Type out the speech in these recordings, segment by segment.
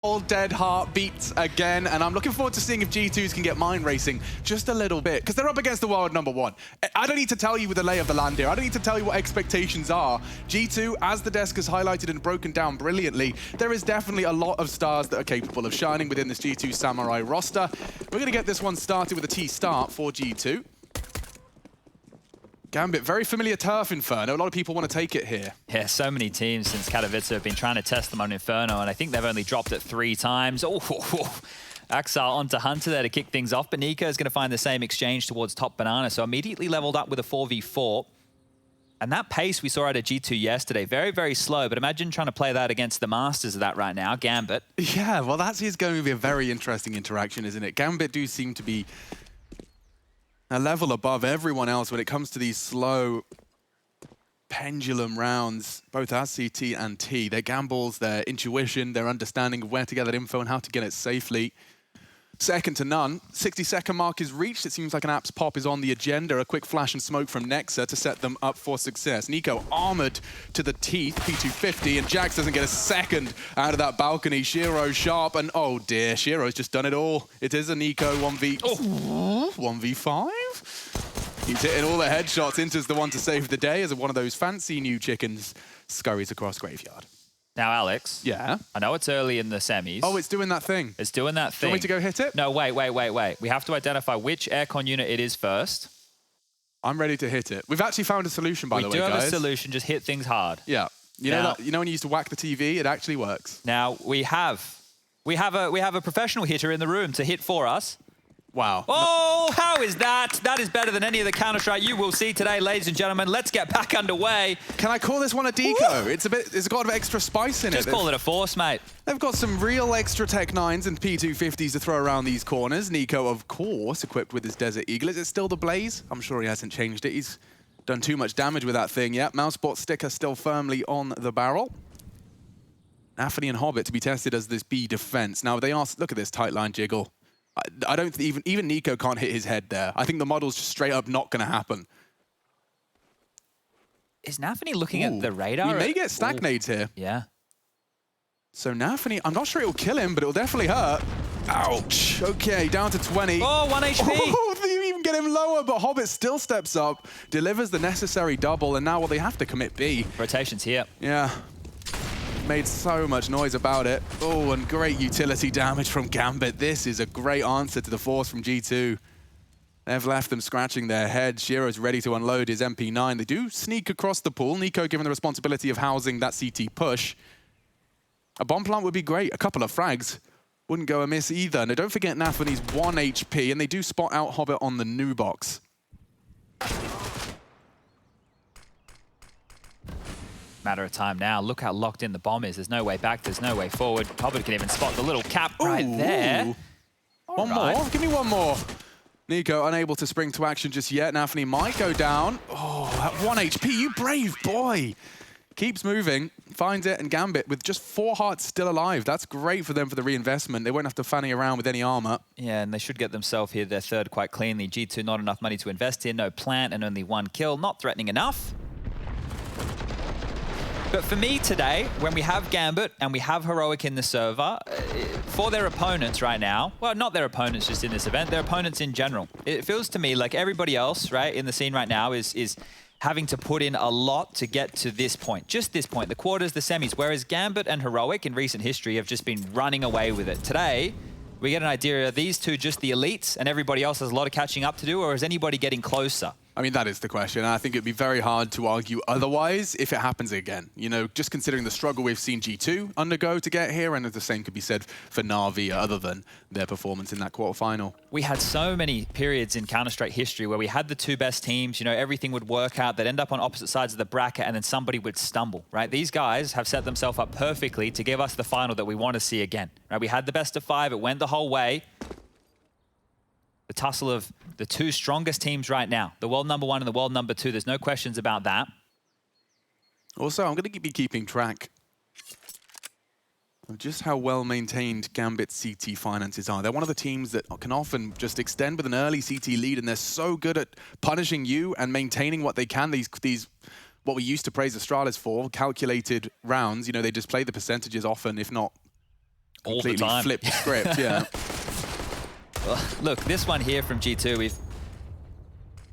All dead heart beats again, and I'm looking forward to seeing if G2s can get mind racing just a little bit, because they're up against the world #1. I don't need to tell you the lay of the land here. I don't need to tell you what expectations are. G2, as the desk has highlighted and broken down brilliantly, there is definitely a lot of stars that are capable of shining within this G2 Samurai roster. We're going to get this one started with a T start for G2. Gambit, very familiar turf, Inferno. A lot of people want to take it here. Yeah, so many teams since Katowice have been trying to test them on Inferno, and I think they've only dropped it 3 times. Oh, Axar onto Hunter there to kick things off, but Nico is going to find the same exchange towards top Banana, so immediately leveled up with a 4v4. And that pace we saw out of G2 yesterday, very, very slow, but imagine trying to play that against the masters of that right now, Gambit. Yeah, well, that is going to be a very interesting interaction, isn't it? Gambit do seem to be a level above everyone else when it comes to these slow pendulum rounds, both as CT and T. Their gambles, their intuition, their understanding of where to get that info and how to get it safely. Second to none. 60-second mark is reached. It seems like an apps pop is on the agenda. A quick flash and smoke from Nexa to set them up for success. Nico armored to the teeth, P250, and Jax doesn't get a second out of that balcony. Shiro sharp, and oh dear, Shiro's just done it all. It is a Nico 1v5. He's hitting all the headshots. Inter's the one to save the day as one of those fancy new chickens scurries across graveyard. Now, Alex. Yeah? I know it's early in the semis. Oh, it's doing that thing. It's doing that thing. Do you want me to go hit it? No, wait. We have to identify which aircon unit it is first. I'm ready to hit it. We've actually found a solution, by the way, guys. We do have a solution. Just hit things hard. Yeah. You know when you used to whack the TV? It actually works. Now, we have a professional hitter in the room to hit for us. Wow. Oh, how is that? That is better than any of the Counter-Strike you will see today, ladies and gentlemen. Let's get back underway. Can I call this one a deco? It's got a bit of extra spice in it. Just call it a force, mate. They've got some real extra Tech 9s and P250s to throw around these corners. Nico, of course, equipped with his Desert Eagle. Is it still the Blaze? I'm sure he hasn't changed it. He's done too much damage with that thing yet. Mousebot sticker still firmly on the barrel. Anthony and Hobbit to be tested as this B defense. Now, they ask, look at this tight line jiggle. I don't even Nico can't hit his head there. I think the model's just straight up not going to happen. Is Nafany looking at the radar? He may get stack nades here. Yeah. So Nafany, I'm not sure it'll kill him, but it'll definitely hurt. Ouch. Okay, down to 20. Oh, 1 HP. Oh, they even get him lower, but Hobbit still steps up, delivers the necessary double, and now, well, they have to commit B. Rotation's here. Yeah. Made so much noise about it. Oh, and great utility damage from Gambit. This is a great answer to the force from G2. They've left them scratching their head. Shiro's ready to unload his MP9. They do sneak across the pool. Nico given the responsibility of housing that CT push. A bomb plant would be great. A couple of frags wouldn't go amiss either. Now, don't forget Nafany's 1 HP, and they do spot out Hobbit on the new box. Matter of time now. Look how locked in the bomb is. There's no way back. There's no way forward. Hobbit can even spot the little cap right there. One more. Give me one more. Nico unable to spring to action just yet. Nafany might go down. Oh, at 1 HP. You brave boy. Keeps moving. Finds it. And Gambit with just 4 hearts still alive. That's great for them for the reinvestment. They won't have to fanny around with any armor. Yeah, and they should get themselves here their third quite cleanly. G2 not enough money to invest in. No plant and only 1 kill. Not threatening enough. But for me today, when we have Gambit and we have Heroic in the server, for their opponents right now, well, not their opponents just in this event, their opponents in general, it feels to me like everybody else, right, in the scene right now is having to put in a lot to get to this point, just this point, the quarters, the semis, whereas Gambit and Heroic in recent history have just been running away with it. Today, we get an idea, are these two just the elites and everybody else has a lot of catching up to do, or is anybody getting closer? I mean, that is the question. I think it'd be very hard to argue otherwise if it happens again. You know, just considering the struggle we've seen G2 undergo to get here, and the same could be said for Na'Vi other than their performance in that quarterfinal. We had so many periods in Counter-Strike history where we had the 2 best teams, you know, everything would work out, they'd end up on opposite sides of the bracket, and then somebody would stumble, right? These guys have set themselves up perfectly to give us the final that we want to see again, right? We had the best of 5, it went the whole way. The tussle of the 2 strongest teams right now, the world #1 and the world #2. There's no questions about that. Also, I'm going to be keeping track of just how well maintained Gambit CT finances are. They're one of the teams that can often just extend with an early CT lead, and they're so good at punishing you and maintaining what they can. These what we used to praise Astralis for, calculated rounds. You know, they just play the percentages often, if not all the completely time. flipped the script, yeah. Well, look, this one here from G2, we've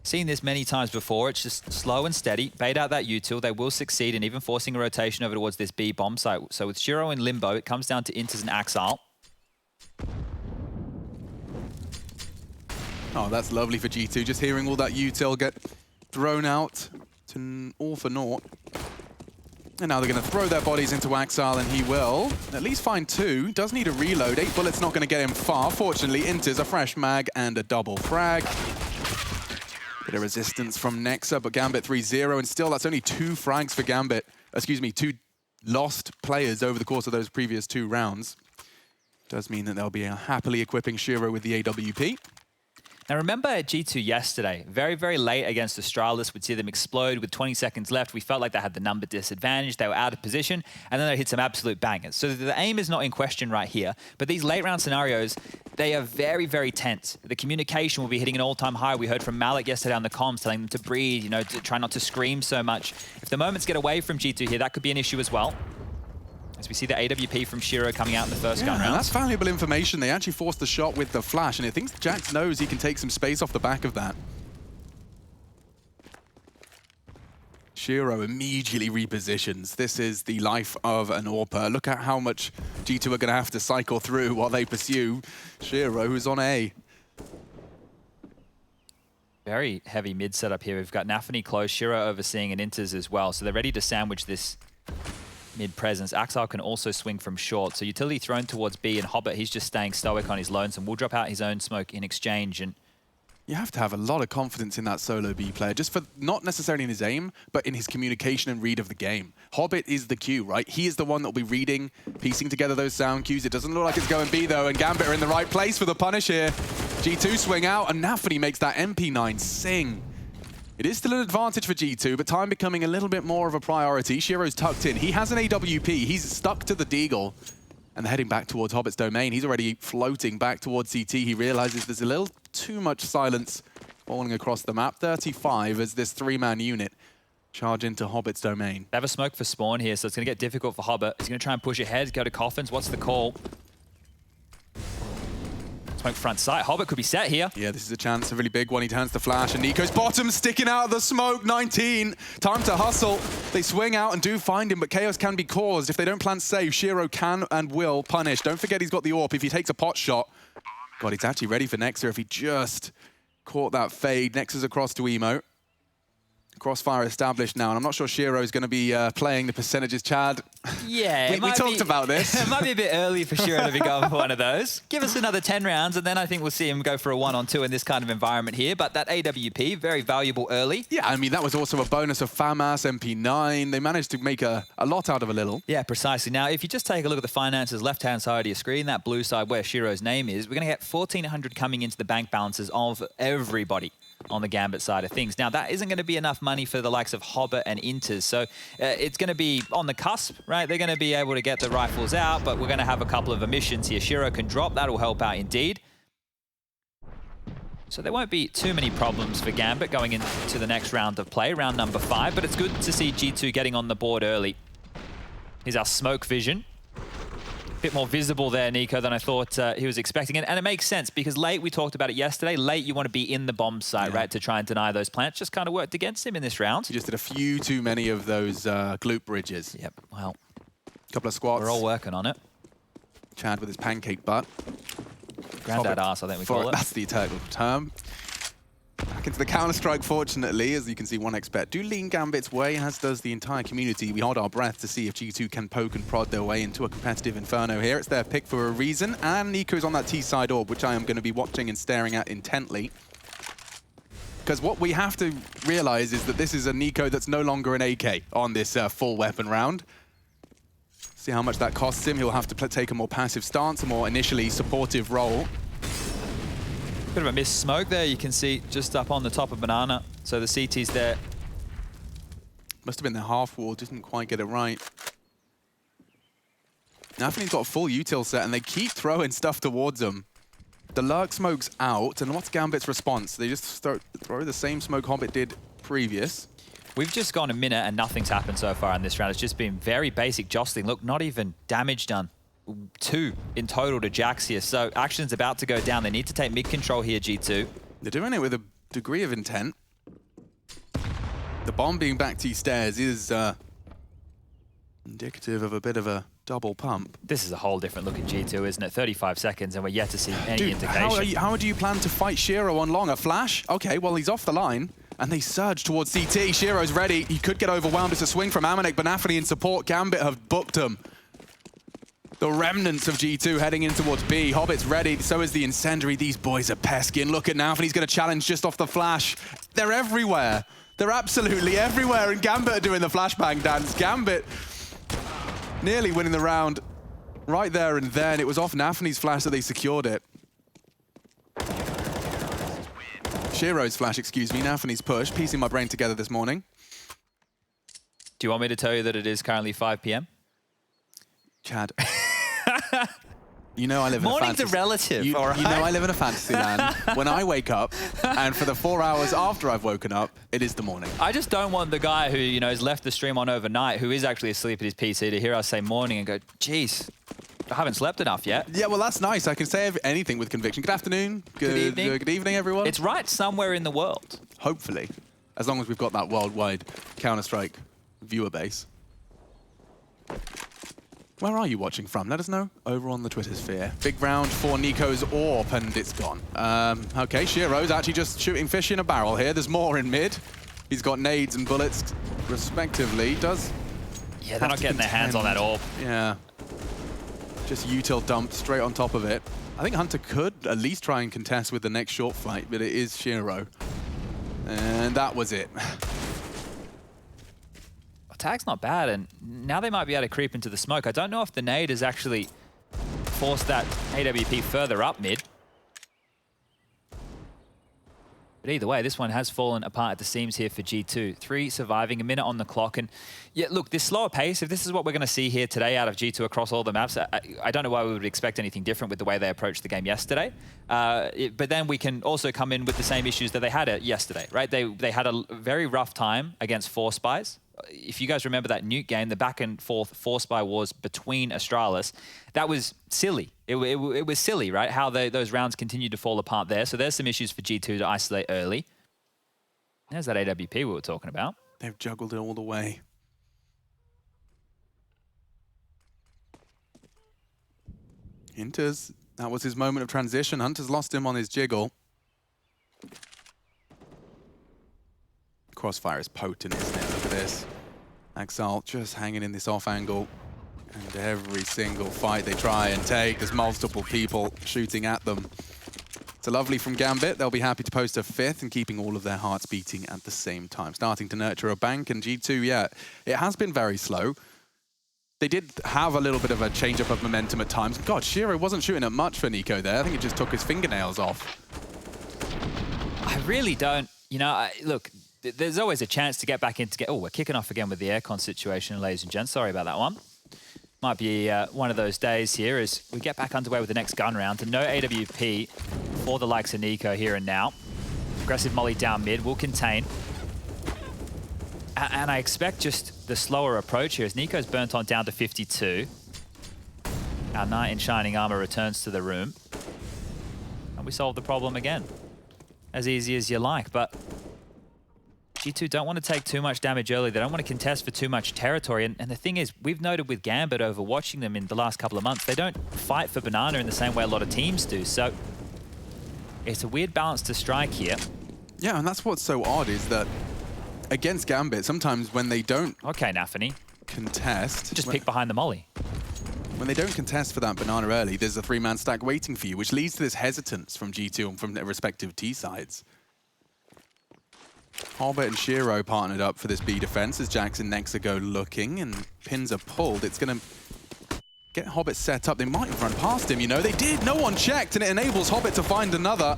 seen this many times before. It's just slow and steady. Bait out that util. They will succeed in even forcing a rotation over towards this B bomb site. So with Shiro in limbo, it comes down to Inters and Axile. Oh, that's lovely for G2. Just hearing all that util get thrown out to all for naught. And now they're going to throw their bodies into Axile, and he will at least find 2. Does need a reload. 8 bullets not going to get him far. Fortunately, Inters a fresh mag and a double frag. Bit of resistance from Nexa, but Gambit 3-0, and still that's only 2 frags for Gambit. Excuse me, 2 lost players over the course of those previous 2 rounds. Does mean that they'll be happily equipping Shiro with the AWP. Now remember at G2 yesterday, very, very late against Astralis, we'd see them explode with 20 seconds left. We felt like they had the number disadvantage, they were out of position, and then they hit some absolute bangers. So the aim is not in question right here, but these late round scenarios, they are very, very tense. The communication will be hitting an all-time high. We heard from Malik yesterday on the comms telling them to breathe, you know, to try not to scream so much. If the moments get away from G2 here, that could be an issue as well. As we see the AWP from Shiro coming out in the first gun round. That's valuable information. They actually forced the shot with the flash, and I think Jax knows he can take some space off the back of that. Shiro immediately repositions. This is the life of an AWPer. Look at how much G2 are going to have to cycle through while they pursue Shiro, who's on A. Very heavy mid setup here. We've got Nafany close, Shiro overseeing, and Inters as well. So they're ready to sandwich this mid-presence. Axile can also swing from short. So utility thrown towards B, and Hobbit, he's just staying stoic on his lonesome. Will drop out his own smoke in exchange. And you have to have a lot of confidence in that solo B player, just for not necessarily in his aim, but in his communication and read of the game. Hobbit is the cue, right? He is the one that will be reading, piecing together those sound cues. It doesn't look like it's going B, though, and Gambit are in the right place for the punish here. G2 swing out, and Nafany makes that MP9 sing. It is still an advantage for G2, but time becoming a little bit more of a priority. Shiro's tucked in. He has an AWP. He's stuck to the Deagle. And they're heading back towards Hobbit's domain. He's already floating back towards CT. He realizes there's a little too much silence falling across the map. 35 as this 3-man unit charge into Hobbit's domain. they have a smoke for spawn here, so it's going to get difficult for Hobbit. He's going to try and push ahead, go to Coffins. What's the call? Smoke front sight. Hobbit could be set here. Yeah, this is a chance, a really big one. He turns to flash, and Nico's bottom sticking out of the smoke. 19. Time to hustle. They swing out and do find him, but chaos can be caused. If they don't plant safe, Shiro can and will punish. Don't forget he's got the AWP. If he takes a pot shot, God, he's actually ready for Nexa if he just caught that fade. Nexa's across to Emo. Crossfire established now, and I'm not sure Shiro's going to be playing the percentages, Chad. Yeah, we talked about this. It might be a bit early for Shiro to be going for one of those. Give us another 10 rounds, and then I think we'll see him go for a 1-on-2 in this kind of environment here. But that AWP, very valuable early. Yeah, I mean, that was also a bonus of FAMAS, MP9. They managed to make a lot out of a little. Yeah, precisely. Now, if you just take a look at the finances, left-hand side of your screen, that blue side where Shiro's name is, we're going to get 1,400 coming into the bank balances of everybody on the Gambit side of things. Now, that isn't going to be enough money for the likes of Hobbit and Inters, so it's going to be on the cusp, right? They're going to be able to get the rifles out, but we're going to have a couple of emissions here. Shiro can drop, that'll help out indeed. So there won't be too many problems for Gambit going into the next round of play, round number 5, but it's good to see G2 getting on the board early. Here's our smoke vision. Bit more visible there, Nico, than I thought he was expecting. And it makes sense because late, we talked about it yesterday, late you want to be in the bomb site, right, to try and deny those plants. Just kind of worked against him in this round. He just did a few too many of those gloop bridges. Yep, well, a couple of squats. we're all working on it. Chad with his pancake butt. Granddad ass, I think we call it. That's the technical term. Back into the Counter-Strike, fortunately, as you can see, 1xBet do lean Gambit's way, as does the entire community. We hold our breath to see if G2 can poke and prod their way into a competitive Inferno here. It's their pick for a reason, and Nico's on that T-side orb, which I am going to be watching and staring at intently. Because what we have to realize is that this is a Nico that's no longer an AK on this full weapon round. See how much that costs him. He'll have to take a more passive stance, a more initially supportive role. Bit of a missed smoke there, you can see just up on the top of Banana. So the CT's there. Must have been the half wall, didn't quite get it right. Nafany's got a full util set, and they keep throwing stuff towards them. The lurk smoke's out, and what's Gambit's response? They just throw the same smoke Hobbit did previous. We've just gone a minute and nothing's happened so far in this round. It's just been very basic jostling. Look, not even damage done 2 in total to Jax here. So action's about to go down. They need to take mid control here, G2. They're doing it with a degree of intent. The bomb being back to stairs is indicative of a bit of a double pump. This is a whole different look at G2, isn't it? 35 seconds and we're yet to see any indication. How do you plan to fight Shiro on long? A flash? Okay, well, he's off the line. And they surge towards CT. Shiro's ready. He could get overwhelmed. It's a swing from Amanek, but Nafany in support. Gambit have booked him. The remnants of G2 heading in towards B. Hobbit's ready. So is the Incendiary. These boys are pesky. And look at Nafany. He's going to challenge just off the flash. They're everywhere. They're absolutely everywhere. And Gambit are doing the flashbang dance. Gambit nearly winning the round right there and then. It was off Nafany's flash that they secured it. Shiro's flash, excuse me, Nafany's push, piecing my brain together this morning. Do you want me to tell you that it is currently 5 p.m.? Chad. You know I live in a fantasy. Morning's a relative, all right? You know I live in a fantasy land. When I wake up, and for the 4 hours after I've woken up, it is the morning. I just don't want the guy who, you know, has left the stream on overnight, who is actually asleep at his PC, to hear us say morning and go, geez, I haven't slept enough yet. Yeah, well, that's nice. I can say anything with conviction. Good afternoon. Good evening. Good evening, everyone. It's right somewhere in the world. Hopefully. As long as we've got that worldwide Counter-Strike viewer base. Where are you watching from? Let us know over on the Twitter sphere. Big round for Nico's AWP, and it's gone. Okay, Shiro's actually just shooting fish in a barrel here. There's more in mid. He's got nades and bullets, respectively. Yeah, they're not getting their hands on that AWP. Yeah. Just util dumped straight on top of it. I think Hunter could at least try and contest with the next short fight, but it is Shiro. And that was it. Tag's not bad, and now they might be able to creep into the smoke. I don't know if the nade has actually forced that AWP further up mid. But either way, this one has fallen apart at the seams here for G2. 3 surviving, a minute on the clock. And yeah, look, this slower pace, if this is what we're going to see here today out of G2 across all the maps, I don't know why we would expect anything different with the way they approached the game yesterday. But then we can also come in with the same issues that they had yesterday, right? They had a very rough time against 4 Spies. If you guys remember that Nuke game, the back and forth 4 Spy wars between Astralis, that was silly. It was silly, right? How those rounds continued to fall apart there. So there's some issues for G2 to isolate early. There's that AWP we were talking about. They've juggled it all the way. Hunter's, that was his moment of transition. Hunter's lost him on his jiggle. Crossfire is potent, isn't it? Look at this. Axel just hanging in this off angle. And every single fight they try and take, there's multiple people shooting at them. It's a lovely from Gambit. They'll be happy to post a 5th and keeping all of their hearts beating at the same time. Starting to nurture a bank, and G2, yeah, it has been very slow. They did have a little bit of a change-up of momentum at times. God, Shiro wasn't shooting at much for Nico there. I think it just took his fingernails off. I really don't. You know, look, there's always a chance to get back in. Oh, we're kicking off again with the aircon situation, ladies and gents. Sorry about that one. Might be one of those days here as we get back underway with the next gun round. And no AWP for the likes of Nico here and now. Aggressive molly down mid will contain. And I expect just the slower approach here as Nico's burnt on down to 52. Our knight in shining armor returns to the room. And we solve the problem again. As easy as you like, but G2 don't want to take too much damage early. They don't want to contest for too much territory. And the thing is, we've noted with Gambit over watching them in the last couple of months, they don't fight for banana in the same way a lot of teams do. So it's a weird balance to strike here. Yeah, and that's what's so odd is that against Gambit, sometimes when they don't Nafany. Contest. Just pick behind the molly. When they don't contest for that banana early, there's a 3-man stack waiting for you, which leads to this hesitance from G2 and from their respective T sides. Hobbit and Shiro partnered up for this B defense as Jax and Nexa go looking, and pins are pulled. It's going to get Hobbit set up. They might have run past him, you know. They did. No one checked, and it enables Hobbit to find another.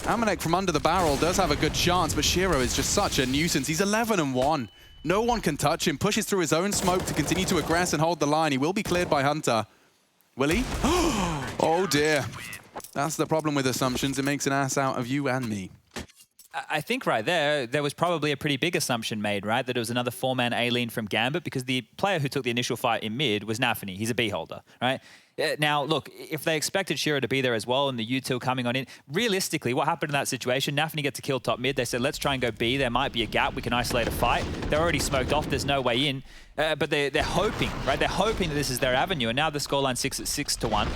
Amanek from under the barrel does have a good chance, but Shiro is just such a nuisance. He's 11-1. No one can touch him. Pushes through his own smoke to continue to aggress and hold the line. He will be cleared by Hunter. Will he? Oh dear. That's the problem with assumptions. It makes an ass out of you and me. I think right there was probably a pretty big assumption made, right? That it was another 4-man A-lean from Gambit, because the player who took the initial fight in mid was Nafany. He's a B holder, right? Now, look, if they expected Shiro to be there as well and the util coming on in, realistically, what happened in that situation? Nafany gets a kill top mid. They said, let's try and go B. There might be a gap. We can isolate a fight. They're already smoked off. There's no way in. But they're hoping, right? They're hoping that this is their avenue. And now the scoreline 6-1.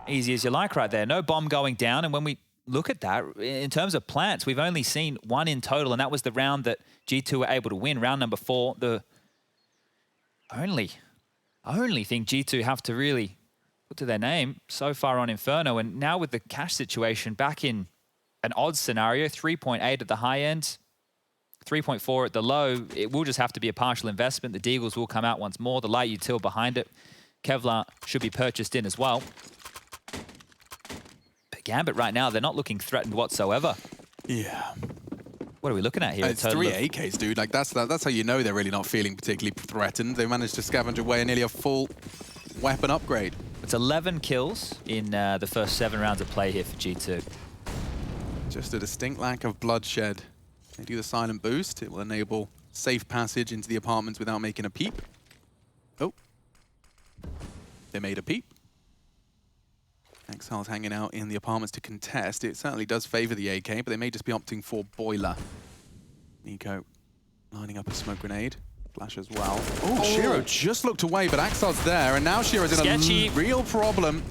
Easy as you like right there. No bomb going down. And when we look at that, in terms of plants, we've only seen one in total, and that was the round that G2 were able to win, round number 4. The only thing G2 have to really put to their name so far on Inferno. And now with the cash situation back in an odds scenario, 3.8 at the high end, 3.4 at the low, it will just have to be a partial investment. The Deagles will come out once more. The light util behind it. Kevlar should be purchased in as well. Gambit right now, they're not looking threatened whatsoever. Yeah. What are we looking at here? It's 3 AKs, dude. Like that's how you know they're really not feeling particularly threatened. They managed to scavenge away nearly a full weapon upgrade. It's 11 kills in the first 7 rounds of play here for G2. Just a distinct lack of bloodshed. They do the silent boost. It will enable safe passage into the apartments without making a peep. Oh. They made a peep. Exile's hanging out in the apartments to contest. It certainly does favor the AK, but they may just be opting for Boiler. Nico lining up a smoke grenade. Flash as well. Oh, Shiro just looked away, but Axile's there, and now Shiro's in a real problem.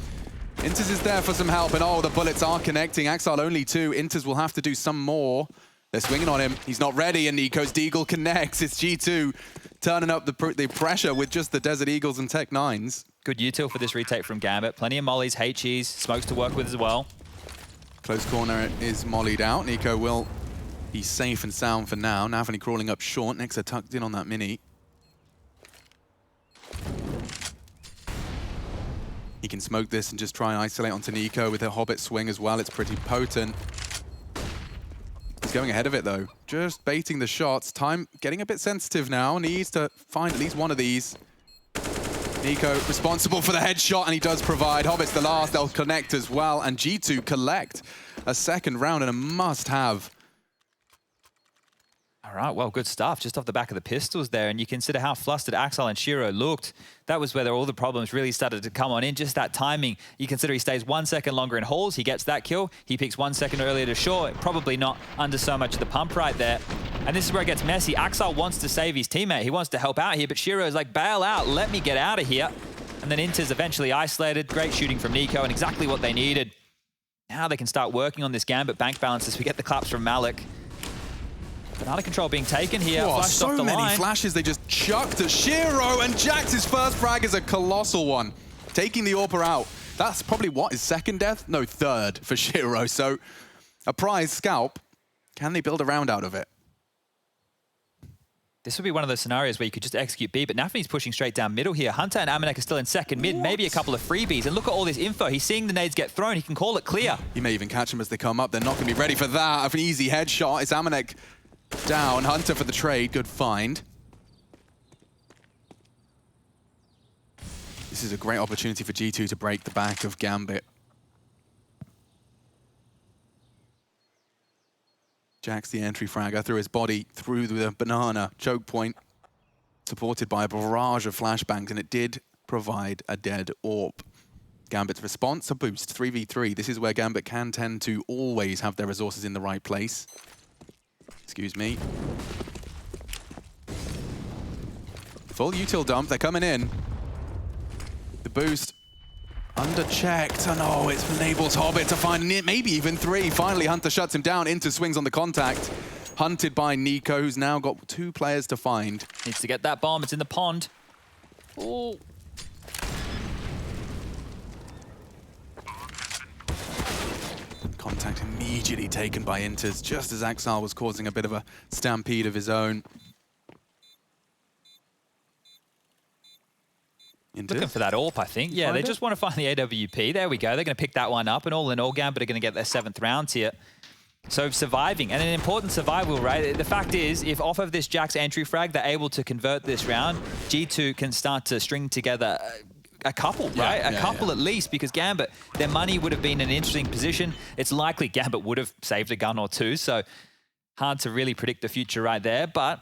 Inters is there for some help, and the bullets are connecting. Axile only 2. Inters will have to do some more. They're swinging on him. He's not ready, and Nico's Deagle connects. It's G2 turning up the pressure with just the Desert Eagles and Tech 9s. Good util for this retake from Gambit. Plenty of mollies, HEs, smokes to work with as well. Close corner is mollied out. Nico will be safe and sound for now. Nafany crawling up short. Nexa tucked in on that mini. He can smoke this and just try and isolate onto Nico with a Hobbit swing as well. It's pretty potent. He's going ahead of it though. Just baiting the shots. Time getting a bit sensitive now. Needs to find at least one of these. Nico responsible for the headshot, and he does provide. Hobbit's the last. They'll connect as well. And G2 collect a second round and a must-have. All right, well, good stuff. Just off the back of the pistols there. And you consider how flustered Axile and Shiro looked. That was where all the problems really started to come on in. Just that timing. You consider he stays 1 second longer in halls. He gets that kill. He picks 1 second earlier to short. Probably not under so much of the pump right there. And this is where it gets messy. Axile wants to save his teammate. He wants to help out here. But Shiro is like, bail out. Let me get out of here. And then Inter's eventually isolated. Great shooting from Nico and exactly what they needed. Now they can start working on this Gambit bank balance as we get the claps from Malik. Banana control being taken here. Oh, so many flashes they just chucked at Shiro, and Jax's first frag is a colossal one. Taking the AWPer out. That's probably what, his second death? No, third for Shiro. So a prize scalp. Can they build a round out of it? This would be one of those scenarios where you could just execute B, but Nafany's pushing straight down middle here. Hunter and Amanek are still in second mid, maybe a couple of freebies. And look at all this info. He's seeing the nades get thrown. He can call it clear. He may even catch them as they come up. They're not going to be ready for that. An easy headshot. It's Amanek down. Hunter for the trade. Good find. This is a great opportunity for G2 to break the back of Gambit. Jax the entry fragger through his body, through the banana choke point, supported by a barrage of flashbangs, and it did provide a dead AWP. Gambit's response, a boost, 3v3. This is where Gambit can tend to always have their resources in the right place. Excuse me. Full util dump, they're coming in. The boost under-checked, and it enables Hobbit to find maybe even 3. Finally, Hunter shuts him down. Into swings on the contact. Hunted by Nico, who's now got 2 players to find. Needs to get that bomb. It's in the pond. Oh. Contact immediately taken by Inters, just as Axile was causing a bit of a stampede of his own. Looking for that AWP, I think. Yeah, they just want to find the AWP. There we go. They're going to pick that one up. And all in all, Gambit are going to get their 7th round here. So surviving, and an important survival, right? The fact is, if off of this Jax entry frag, they're able to convert this round, G2 can start to string together a couple, right? A couple at least, because Gambit, their money would have been in an interesting position. It's likely Gambit would have saved a gun or two, so hard to really predict the future right there. But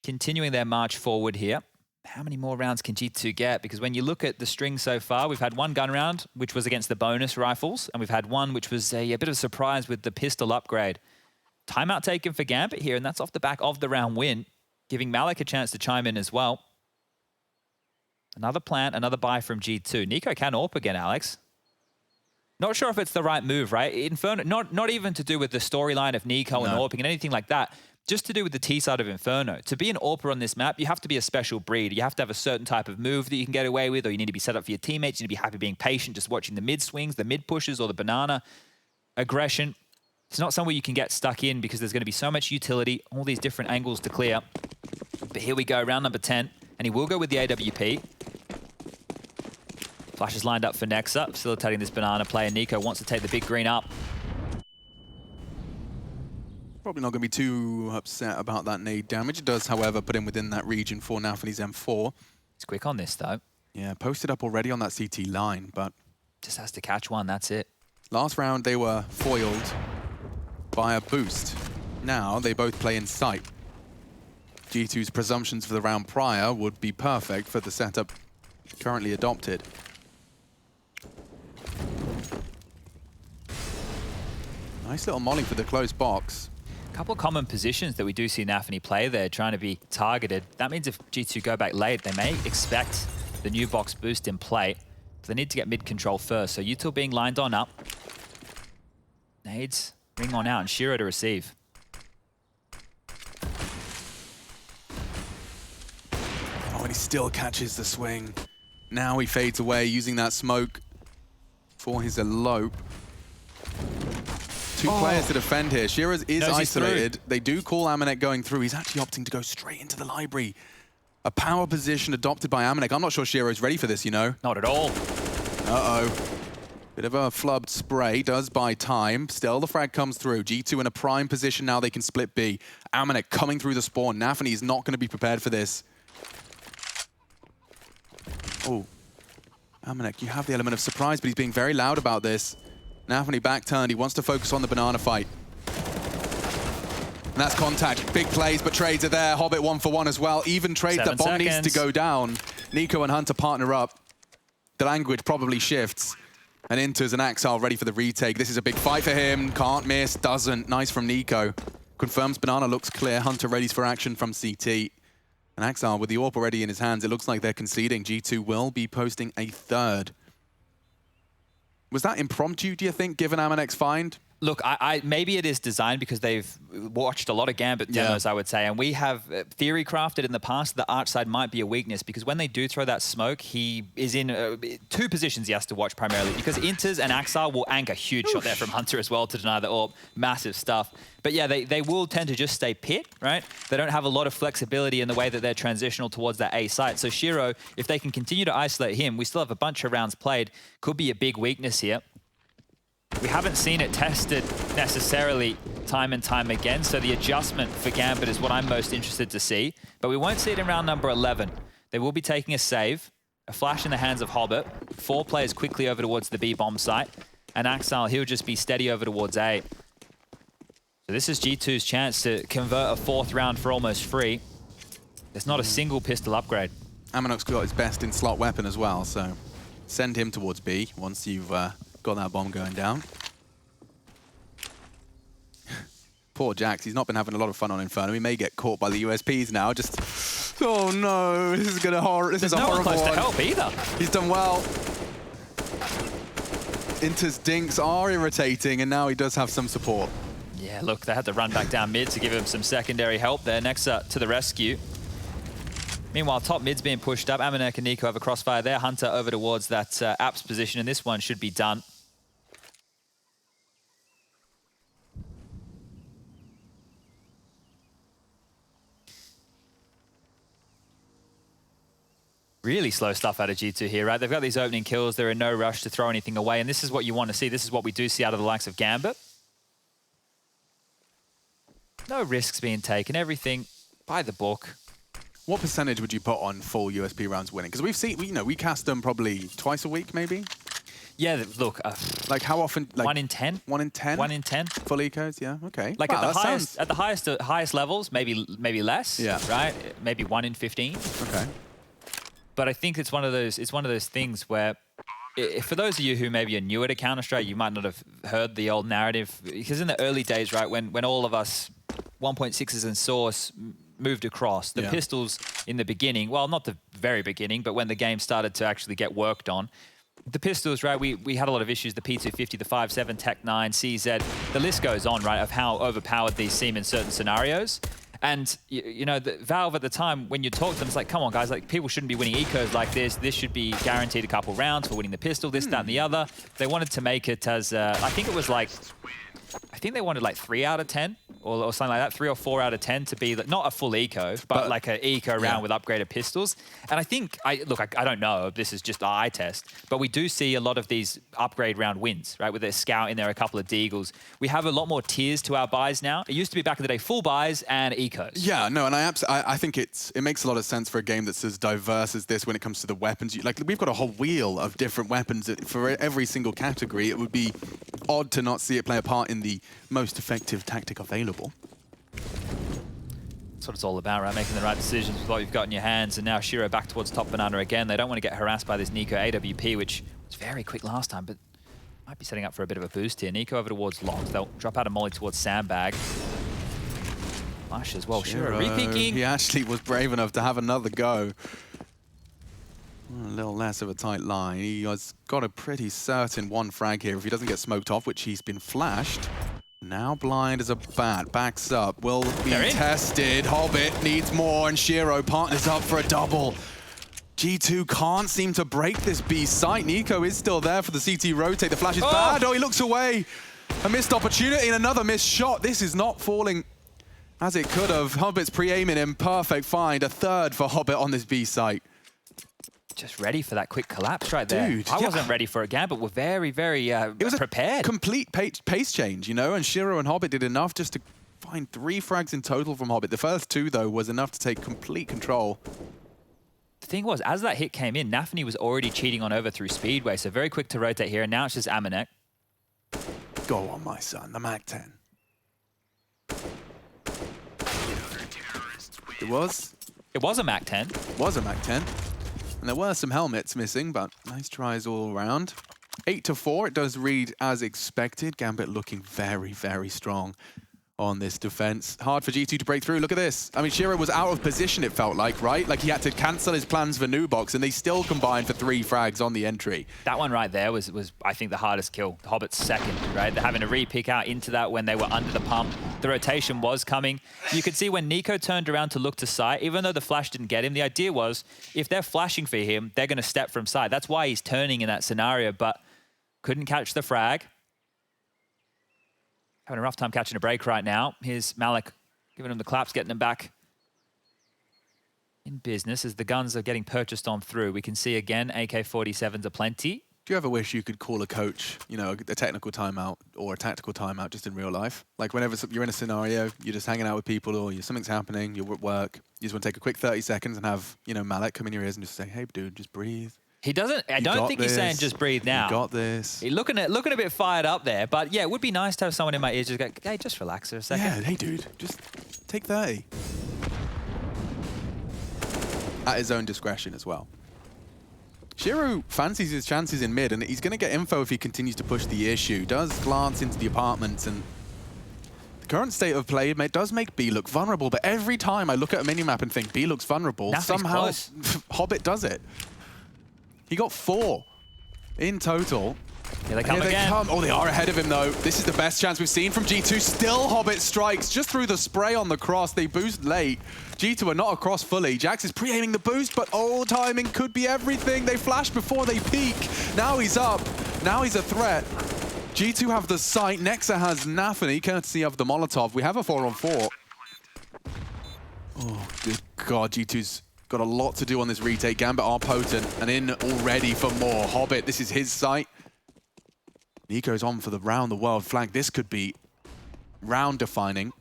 continuing their march forward here, how many more rounds can G2 get? Because when you look at the string so far, we've had one gun round, which was against the bonus rifles, and we've had one which was a bit of a surprise with the pistol upgrade. Timeout taken for Gambit here, and that's off the back of the round win, giving Malik a chance to chime in as well. Another plant, another buy from G2. Nico can AWP again, Alex. Not sure if it's the right move, right? Inferno, not even to do with the storyline of Nico and AWPing and anything like that. Just to do with the T side of Inferno. To be an AWPer on this map, you have to be a special breed. You have to have a certain type of move that you can get away with, or you need to be set up for your teammates. You need to be happy being patient, just watching the mid swings, the mid pushes, or the banana aggression. It's not somewhere you can get stuck in because there's going to be so much utility, all these different angles to clear. But here we go, round number 10, and he will go with the AWP. Flash is lined up for Nexa, facilitating this banana play, and Nico wants to take the big green up. Probably not going to be too upset about that nade damage. It does, however, put him within that region for Nafany's M4. He's quick on this, though. Yeah, posted up already on that CT line, but... just has to catch one, that's it. Last round, they were foiled by a boost. Now, they both play in sight. G2's presumptions for the round prior would be perfect for the setup currently adopted. Nice little molly for the close box. A couple of common positions that we do see Nafany play there, trying to be targeted. That means if G2 go back late, they may expect the new box boost in play. But they need to get mid control first. So Util being lined on up. Nades ring on out and Shiro to receive. Oh, and he still catches the swing. Now he fades away using that smoke for his elope. Two players to defend here. Shiraz is isolated. They do call Amanek going through. He's actually opting to go straight into the library. A power position adopted by Amanek. I'm not sure Shiro's ready for this, you know. Not at all. Uh-oh. Bit of a flubbed spray. Does buy time. Still, the frag comes through. G2 in a prime position now. They can split B. Amanek coming through the spawn. Nafany is not going to be prepared for this. Oh. Amanek, you have the element of surprise, but he's being very loud about this. Nafany back turned. He wants to focus on the banana fight. And that's contact. Big plays, but trades are there. Hobbit 1-for-1 as well. Even trade that bomb needs to go down. Nico and Hunter partner up. The language probably shifts. And Inters and Axel ready for the retake. This is a big fight for him. Can't miss. Doesn't. Nice from Nico. Confirms banana looks clear. Hunter readies for action from CT. And Axel with the AWP already in his hands. It looks like they're conceding. G2 will be posting a third. Was that impromptu, do you think, given Amanek's find? Look, maybe it is designed because they've watched a lot of Gambit demos, I would say, and we have theory crafted in the past that Arch side might be a weakness because when they do throw that smoke, he is in two positions he has to watch primarily because Inters and Axar will anchor huge shot there from Hunter as well to deny the AWP. Massive stuff. But yeah, they will tend to just stay pit, right? They don't have a lot of flexibility in the way that they're transitional towards that A site. So Shiro, if they can continue to isolate him, we still have a bunch of rounds played, could be a big weakness here. We haven't seen it tested necessarily time and time again, so the adjustment for Gambit is what I'm most interested to see. But we won't see it in round number 11. They will be taking a save, a flash in the hands of Hobbit, 4 players quickly over towards the B bomb site, and Axel, he'll just be steady over towards A. So this is G2's chance to convert a 4th round for almost free. There's not a single pistol upgrade. Amanok's got his best in slot weapon as well, so send him towards B once you've got that bomb going down. Poor Jax, he's not been having a lot of fun on Inferno. He may get caught by the USPs now. Just, oh no, this is gonna this is a horrible one. There's no one close to help either. He's done well. Inter's dinks are irritating, and now he does have some support. Yeah, look, they had to run back down mid to give him some secondary help there. Nexa to the rescue. Meanwhile, top mid's being pushed up. Amanek and Nico have a crossfire there. Hunter over towards that apps position, and this one should be done. Really slow stuff out of G2 here, right? They've got these opening kills. They're in no rush to throw anything away, and this is what you want to see. This is what we do see out of the likes of Gambit. No risks being taken. Everything by the book. What percentage would you put on full USP rounds winning? Because we've seen, we cast them probably twice a week, maybe. Yeah, look. Like how often? Like 1 in 10. 1 in 10. 1 in 10. Full ecos, yeah, okay. Like wow, at the highest levels, maybe less. Yeah. Right. Maybe 1 in 15. Okay. But I think it's one of those things where, for those of you who maybe are newer to Counter-Strike, you might not have heard the old narrative. Because in the early days, right, when all of us 1.6s and Source moved across, the pistols in the beginning, well, not the very beginning, but when the game started to actually get worked on, the pistols, right, we had a lot of issues, the P250, the 5.7, Tech 9, CZ, the list goes on, right, of how overpowered these seem in certain scenarios. And, the Valve at the time, when you talk to them, it's like, come on, guys, like, people shouldn't be winning ecos like this. This should be guaranteed a couple rounds for winning the pistol, this, that, and the other. They wanted to make it as, I think they wanted like 3 out of 10 or something like that, 3 or 4 out of 10 to be not a full eco, but like an eco round with upgraded pistols. And I think, I don't know if this is just an eye test, but we do see a lot of these upgrade round wins, right? With a Scout in there, a couple of Deagles. We have a lot more tiers to our buys now. It used to be back in the day full buys and ecos. Yeah, no, and I think it makes a lot of sense for a game that's as diverse as this when it comes to the weapons. Like, we've got a whole wheel of different weapons for every single category. It would be odd to not see it play a part in the most effective tactic available. That's what it's all about, right? Making the right decisions with what you've got in your hands. And now Shiro back towards top banana again. They don't want to get harassed by this Nico AWP, which was very quick last time, but might be setting up for a bit of a boost here. Nico over towards Locked. They'll drop out a molly towards Sandbag. Flash as well. Shiro re-peeking. He actually was brave enough to have another go. A little less of a tight line. He has got a pretty certain 1 frag here if he doesn't get smoked off, which he's been flashed. Now blind as a bat, backs up, will be tested. Hobbit needs more, and Shiro partners up for a double. G2 can't seem to break this B site. Nico is still there for the CT rotate. The flash is bad. Oh, he looks away. A missed opportunity and another missed shot. This is not falling as it could have. Hobbit's pre-aiming him. Perfect find. A third for Hobbit on this B site. Just ready for that quick collapse right there. Dude, I wasn't ready for it, Gambit. We're very, very prepared. It was a complete pace change, and Shiro and Hobbit did enough just to find 3 frags in total from Hobbit. The first 2, though, was enough to take complete control. The thing was, as that hit came in, Nafany was already cheating on over through Speedway, so very quick to rotate here, and now it's just Amanek. Go on, my son, the MAC-10. It was a MAC-10. Was a MAC-10. And there were some helmets missing, but nice tries all around. 8-4, it does read as expected. Gambit looking very, very strong on this defense. Hard for G2 to break through. Look at this. I mean, Shiro was out of position, it felt like, right? Like he had to cancel his plans for Nubox, and they still combined for 3 frags on the entry. That one right there was I think, the hardest kill. The Hobbit's second, right? They're having to re-pick out into that when they were under the pump. The rotation was coming. You could see when Nico turned around to look to sight, even though the flash didn't get him, the idea was, if they're flashing for him, they're going to step from sight. That's why he's turning in that scenario, but couldn't catch the frag. Having a rough time catching a break right now. Here's Malik giving him the claps, getting him back in business as the guns are getting purchased on through. We can see again, AK-47s aplenty. Do you ever wish you could call a coach, a technical timeout or a tactical timeout just in real life? Like whenever you're in a scenario, you're just hanging out with people or something's happening, you're at work, you just want to take a quick 30 seconds and have, Malik come in your ears and just say, hey, dude, just breathe. He doesn't. I don't think he's saying just breathe now. You got this. He's looking a bit fired up there, but yeah, it would be nice to have someone in my ears just go, hey, just relax for a second. Yeah, hey, dude, just take 30. At his own discretion as well. Shiro fancies his chances in mid, and he's going to get info if he continues to push the issue. Does glance into the apartments, and the current state of play does make B look vulnerable, but every time I look at a minimap and think B looks vulnerable, somehow Hobbit does it. He got 4 in total. Here they come again. Oh, they are ahead of him, though. This is the best chance we've seen from G2. Still Hobbit strikes just through the spray on the cross. They boost late. G2 are not across fully. Jax is pre-aiming the boost, but timing could be everything. They flash before they peek. Now he's up. Now he's a threat. G2 have the sight. Nexa has Nafany, courtesy of the Molotov. We have a 4-on-4. Oh, good God. G2's got a lot to do on this retake. Gambit are potent and in already for more. Hobbit, this is his sight. Nico's on for the round the world flag. This could be round defining.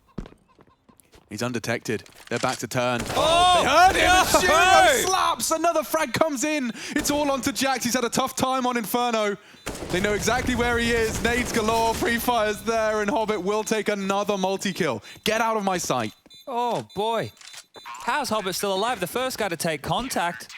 He's undetected. They're back to turn. Oh! They heard him! No! Shiro slaps! Another frag comes in. It's all onto Jax. He's had a tough time on Inferno. They know exactly where he is. Nades galore, pre-fires there, and Hobbit will take another multi-kill. Get out of my sight. Oh, boy. How's Hobbit still alive? The first guy to take contact.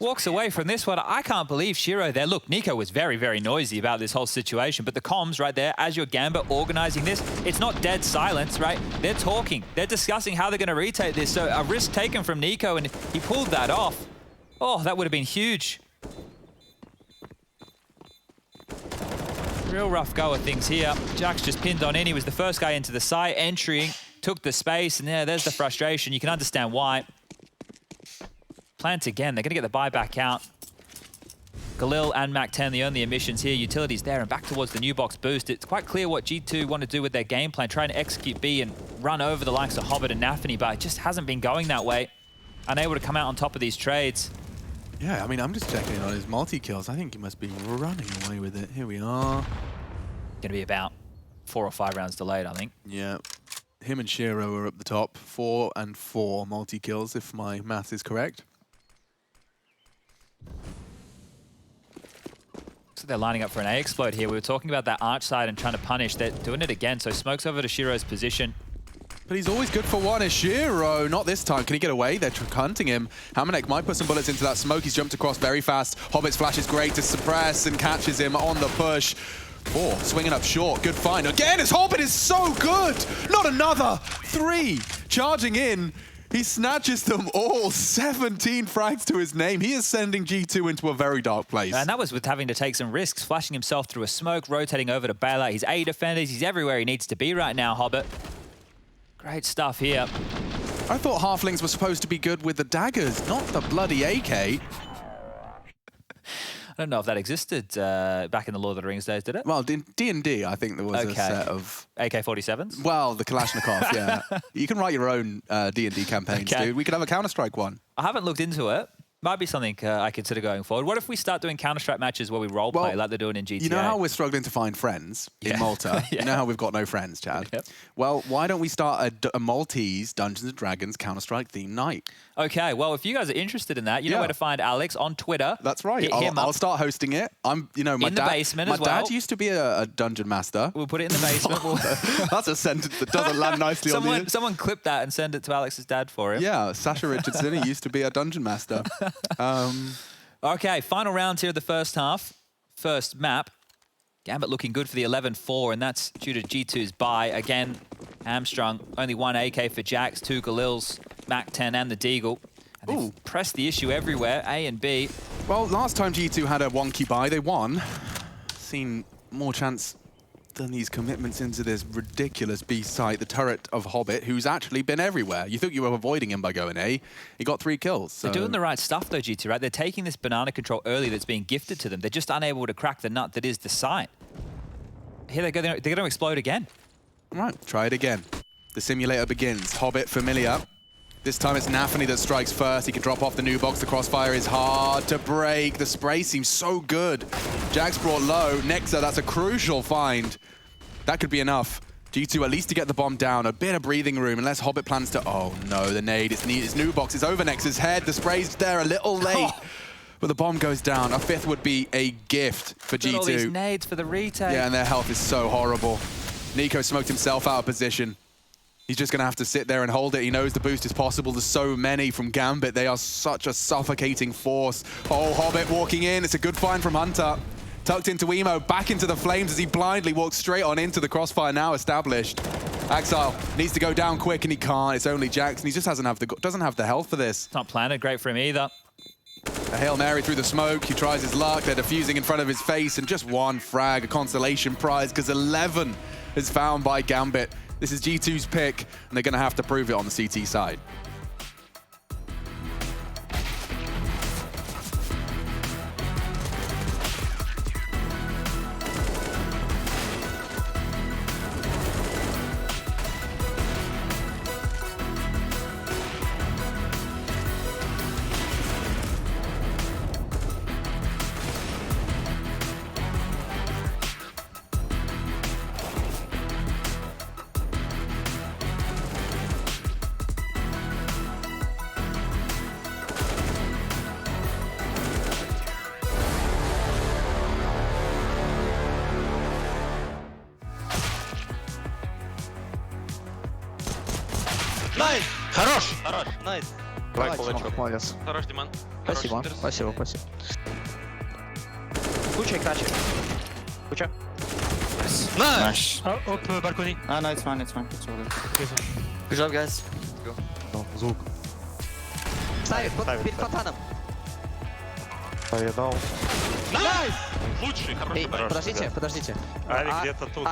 Walks away from this one. I can't believe Shiro there. Look, Nico was very, very noisy about this whole situation, but the comms right there, as your Gambit organizing this, it's not dead silence, right? They're talking. They're discussing how they're going to retake this. So a risk taken from Nico, and he pulled that off. Oh, that would have been huge. Real rough go of things here. Jax just pinned on in. He was the first guy into the site, entering, took the space, and yeah, there's the frustration. You can understand why. Plant again. They're going to get the buy back out. Galil and Mac-10, the only emissions here. Utilities there and back towards the new box boost. It's quite clear what G2 want to do with their game plan, trying to execute B and run over the likes of Hobbit and Nafany, but it just hasn't been going that way. Unable to come out on top of these trades. Yeah, I mean, I'm just checking on his multi-kills. I think he must be running away with it. Here we are. Going to be about 4 or 5 rounds delayed, I think. Yeah. Him and Shiro are up the top. 4 and 4 multi-kills, if my math is correct. So they're lining up for an A explode here. We were talking about that arch side and trying to punish. They're doing it again. So Smoke's over to Shiro's position. But he's always good for one. Is Shiro. Not this time. Can he get away? They're hunting him. Hammerneck might put some bullets into that smoke. He's jumped across very fast. Hobbit's flash is great to suppress and catches him on the push. 4, swinging up short. Good find. Again, his Hobbit is so good. Not another. 3, charging in. He snatches them all. 17 frags to his name. He is sending G2 into a very dark place. And that was with having to take some risks, flashing himself through a smoke, rotating over to bail out. He's A defenders. He's everywhere he needs to be right now, Hobbit. Great stuff here. I thought halflings were supposed to be good with the daggers, not the bloody AK. I don't know if that existed back in the Lord of the Rings days, did it? Well, D&D, I think there was a set of... AK-47s? Well, the Kalashnikov, yeah. You can write your own D&D campaigns, dude. We could have a Counter-Strike one. I haven't looked into it. Might be something I consider going forward. What if we start doing Counter-Strike matches where we roleplay like they're doing in GTA? You know how we're struggling to find friends in Malta? Yeah. You know how we've got no friends, Chad? Yep. Well, why don't we start a Maltese Dungeons & Dragons Counter-Strike themed night? Okay, well, if you guys are interested in that, you know where to find Alex on Twitter. That's right. I'll start hosting it. I'm, you know, my in the basement as well. My dad used to be a dungeon master. We'll put it in the basement. That's a sentence that doesn't land nicely on the end. Someone clip that and send it to Alex's dad for him. Yeah, Sasha Richardson, he used to be a dungeon master. Okay, final round here of the first half. First map. Gambit looking good for the 11-4, and that's due to G2's buy. Again, hamstrung. Only 1 AK for Jax, 2 Galils, Mac-10 and the Deagle. And they've pressed the issue everywhere, A and B. Well, last time G2 had a wonky buy, they won. Seen more chance than these commitments into this ridiculous B site, the turret of Hobbit, who's actually been everywhere. You thought you were avoiding him by going A. He got 3 kills. So. They're doing the right stuff, though, G2, right? They're taking this banana control early that's being gifted to them. They're just unable to crack the nut that is the site. Here they go. They're going to explode again. All right, try it again. The simulator begins. Hobbit familiar. This time it's Nafany that strikes first. He can drop off the new box. The crossfire is hard to break. The spray seems so good. Jax brought low. Nexa, that's a crucial find. That could be enough. G2 at least to get the bomb down. A bit of breathing room unless Hobbit plans to... Oh no, the nade. It's new box. It's over Nexa's head. The spray's there a little late. But the bomb goes down. A 5th would be a gift for G2. All these nades for the retake. Yeah, and their health is so horrible. Nico smoked himself out of position. He's just going to have to sit there and hold it. He knows the boost is possible. There's so many from Gambit. They are such a suffocating force. Oh, Hobbit walking in. It's a good find from Hunter. Tucked into Emo, back into the flames as he blindly walks straight on into the crossfire now established. Axile needs to go down quick and he can't. It's only Jackson. He just doesn't have the health for this. It's not planted great for him either. A Hail Mary through the smoke. He tries his luck. They're defusing in front of his face and just 1 frag, a consolation prize because 11 is found by Gambit. This is G2's pick, and they're going to have to prove it on the CT side. Найс! Хорош! Хорош, найс. Давай, Давай, чувак, молодец. Хорош, Диман. Спасибо, Хорош, спасибо, спасибо. Куча краще. Куча. Найс! Op balconie. Ah, no, it's fine, it's fine. It's all good. Good job, guys. Звук. Ставит, перед фонтаном. Я дал. Найс! Лучший, хороший. Подождите, подождите. Авик где-то тут.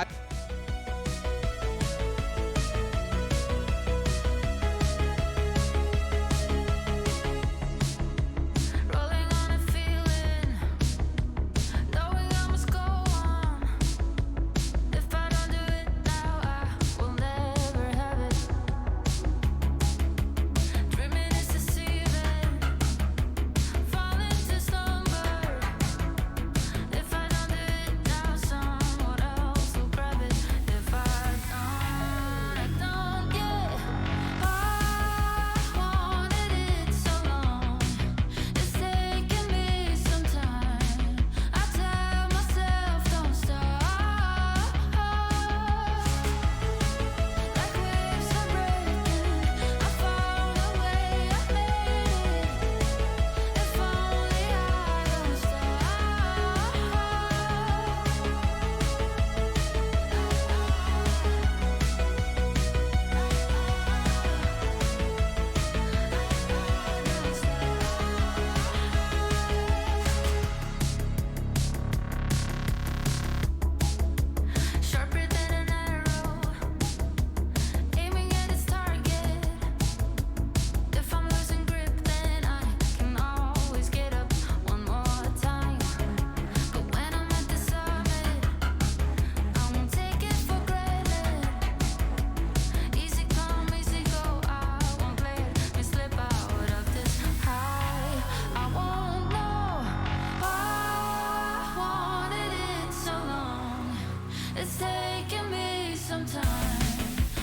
It's taking me some time.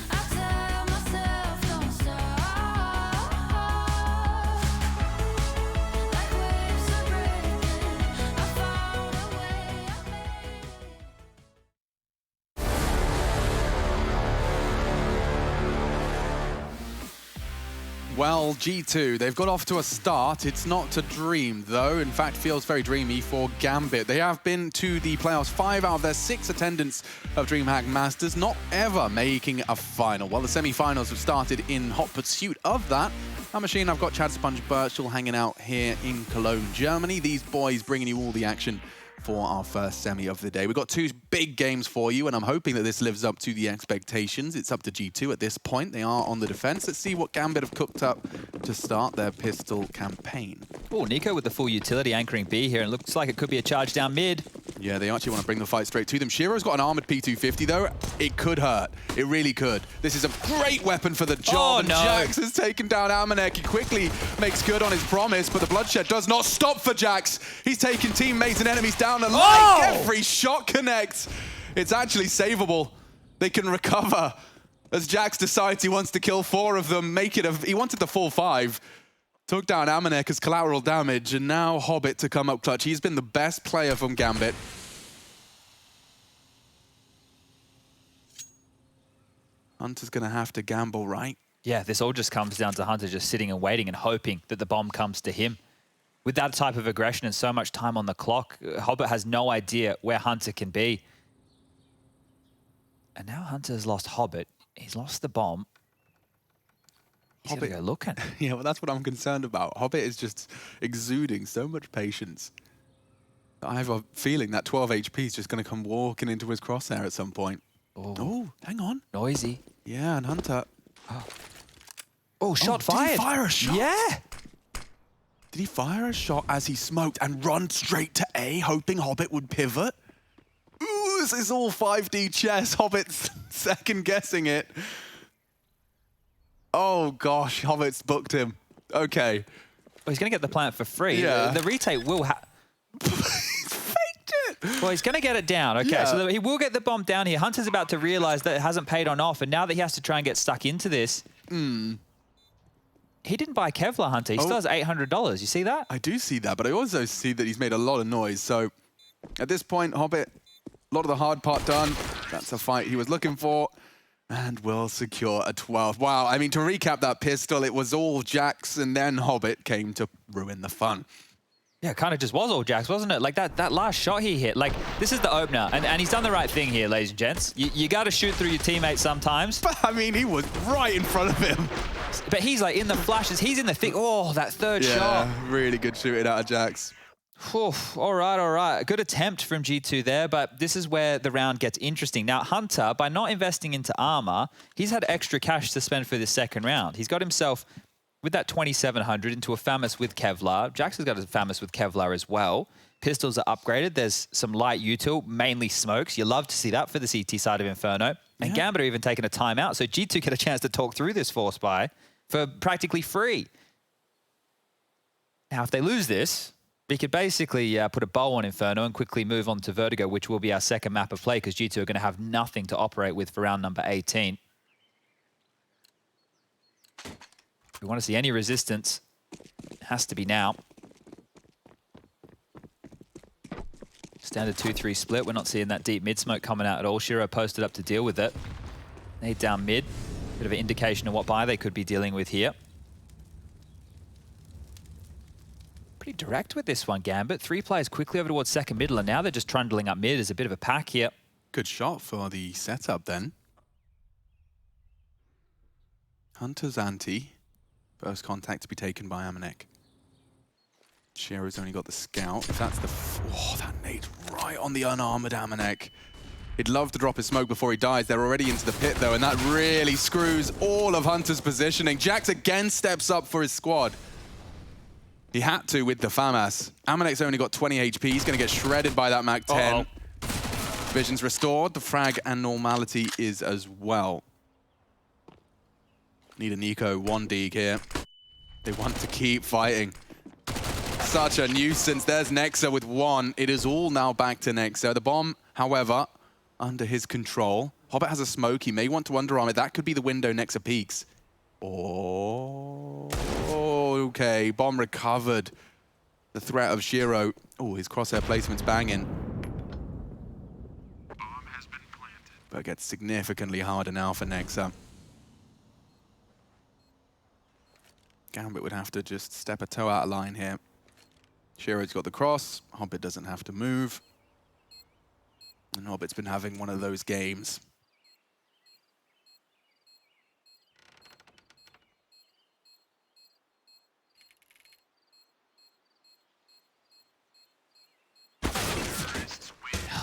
I tell myself don't stop. Like waves are breaking, I found a way I made. Well, G2, they've got off to a start. It's not to dream, though. In fact, feels very dreamy for Gambit. They have been to the playoffs 5 out of their 6 attendance of DreamHack Masters, not ever making a final. Well, the semi-finals have started in hot pursuit of that. Our machine, I've got Chad Sponge Birchall hanging out here in Cologne, Germany. These boys bringing you all the action for our first semi of the day. We've got 2 big games for you, and I'm hoping that this lives up to the expectations. It's up to G2 at this point. They are on the defense. Let's see what Gambit have cooked up to start their pistol campaign. Oh, Nico with the full utility anchoring B here, and looks like it could be a charge down mid. Yeah, they actually want to bring the fight straight to them. Shiro's got an armored P250, though. It could hurt. It really could. This is a great weapon for the job. Oh, and no. Jax has taken down Amanek. He quickly makes good on his promise, but the bloodshed does not stop for Jax. He's taking teammates and enemies down the line. Oh! Every shot connects. It's actually savable. They can recover as Jax decides he wants to kill 4 of them, make it he wanted the full 5. Took down Amanek as collateral damage, and now Hobbit to come up clutch. He's been the best player from Gambit. Hunter's gonna have to gamble, right? Yeah, this all just comes down to Hunter just sitting and waiting and hoping that the bomb comes to him. With that type of aggression and so much time on the clock, Hobbit has no idea where Hunter can be. And now Hunter has lost Hobbit. He's lost the bomb. He's Hobbit- gonna go looking. Yeah, well, that's what I'm concerned about. Hobbit is just exuding so much patience. I have a feeling that 12 HP is just going to come walking into his crosshair at some point. Oh, hang on. Noisy. Yeah, and Hunter. Oh, shot Did he fired. fire a shot? Yeah. Did he fire a shot as he smoked and run straight to A, hoping Hobbit would pivot? Ooh, this is all 5D chess. Hobbit's second guessing it. Oh gosh, Hobbit's booked him. Okay. Well, he's going to get the plant for free. Yeah. The retake will have... He's faked it. Well, he's going to get it down. Okay, Yeah. so he will get the bomb down here. Hunter's about to realize that it hasn't paid on off, and now that he has to try and get stuck into this... He didn't buy Kevlar, Hunter. He still has $800. You see that? I do see that, but I also see that he's made a lot of noise. So at this point, Hobbit, a lot of the hard part done. That's a fight he was looking for. And will secure a 12th. Wow, I mean, to recap that pistol, it was all Jax and then Hobbit came to ruin the fun. Yeah, it kind of just was all Jax, wasn't it? Like that last shot he hit, like this is the opener. And he's done the right thing here, ladies and gents. You got to shoot through your teammates sometimes. But I mean, he was right in front of him. But he's like in the flashes. He's in the thick. Oh, that third shot. Yeah, really good shooting out of Jax. Whew, all right. Good attempt from G2 there, but this is where the round gets interesting. Now, Hunter, by not investing into armor, he's had extra cash to spend for this second round. He's got himself, with that 2,700, into a Famas with Kevlar. Jax has got a Famas with Kevlar as well. Pistols are upgraded. There's some light util, mainly smokes. You love to see that for the CT side of Inferno. And Gambit are even taking a timeout, so G2 get a chance to talk through this Force Buy for practically free. Now, if they lose this, we could basically put a bow on Inferno and quickly move on to Vertigo, which will be our second map of play because G2 are going to have nothing to operate with for round number 18. If we want to see any resistance, it has to be now. Standard 2-3 split. We're not seeing that deep mid smoke coming out at all. Shiro posted up to deal with it. Nade down mid. Bit of an indication of what buy they could be dealing with here. Pretty direct with this one, Gambit. 3 players quickly over towards second middle, and now they're just trundling up mid. There's a bit of a pack here. Good shot for the setup then. Hunter's anti. First contact to be taken by Amanek. Shiro's only got the scout. If that's the... Oh, that nade right on the unarmored Amanek. He'd love to drop his smoke before he dies. They're already into the pit, though, and that really screws all of Hunter's positioning. Jax again steps up for his squad. He had to with the FAMAS. Amanek's only got 20 HP. He's going to get shredded by that Mac 10. Vision's restored. The frag and normality is as well. Need a Nico 1 dig here. They want to keep fighting. Such a nuisance. There's Nexa with 1. It is all now back to Nexa. The bomb, however, under his control. Hobbit has a smoke. He may want to underarm it. That could be the window Nexa peaks. Oh, okay. Bomb recovered. The threat of Shiro. Oh, his crosshair placement's banging. Bomb has been planted. But it gets significantly harder now for Nexa. Gambit would have to just step a toe out of line here. Shiro's got the cross. Hobbit doesn't have to move. And Hobbit's been having one of those games.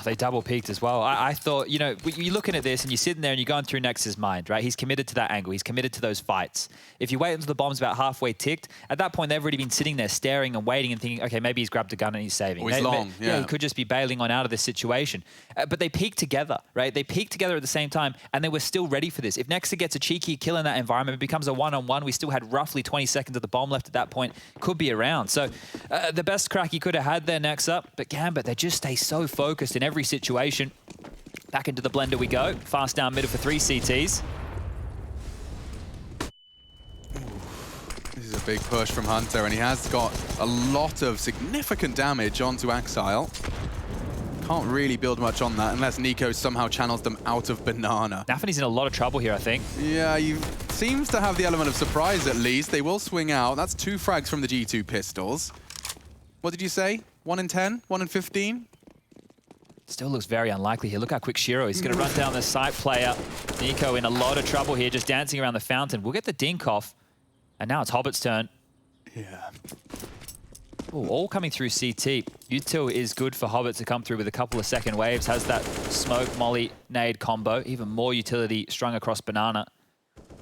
They double peaked as well. I thought, you know, you're looking at this and you're sitting there and you're going through Nex's mind, right? He's committed to that angle. He's committed to those fights. If you wait until the bomb's about halfway ticked, at that point, they've already been sitting there staring and waiting and thinking, okay, maybe he's grabbed a gun and he's saving. Oh, he's long, yeah. He could just be bailing on out of this situation. But they peaked together, right? They peaked together at the same time and they were still ready for this. If Nexa gets a cheeky kill in that environment, it becomes a one-on-one. We still had roughly 20 seconds of the bomb left at that point. Could be around. So the best crack he could have had there, Nexa. But Gambit, they just stay so focused in every situation. Back into the blender we go. Fast down middle for 3 CTs. This is a big push from Hunter, and he has got a lot of significant damage onto Axile. Can't really build much on that unless Nico somehow channels them out of Banana. Nafany's in a lot of trouble here, I think. Yeah, he seems to have the element of surprise at least. They will swing out. That's 2 frags from the G2 pistols. What did you say? 1 in 10? 1 in 15? Still looks very unlikely here. Look how quick Shiro is. He's going to run down the site player. Nico in a lot of trouble here, just dancing around the fountain. We'll get the dink off. And now it's Hobbit's turn. Yeah. Ooh, all coming through CT. Util is good for Hobbit to come through with a couple of second waves. Has that smoke, molly, nade combo. Even more utility strung across Banana.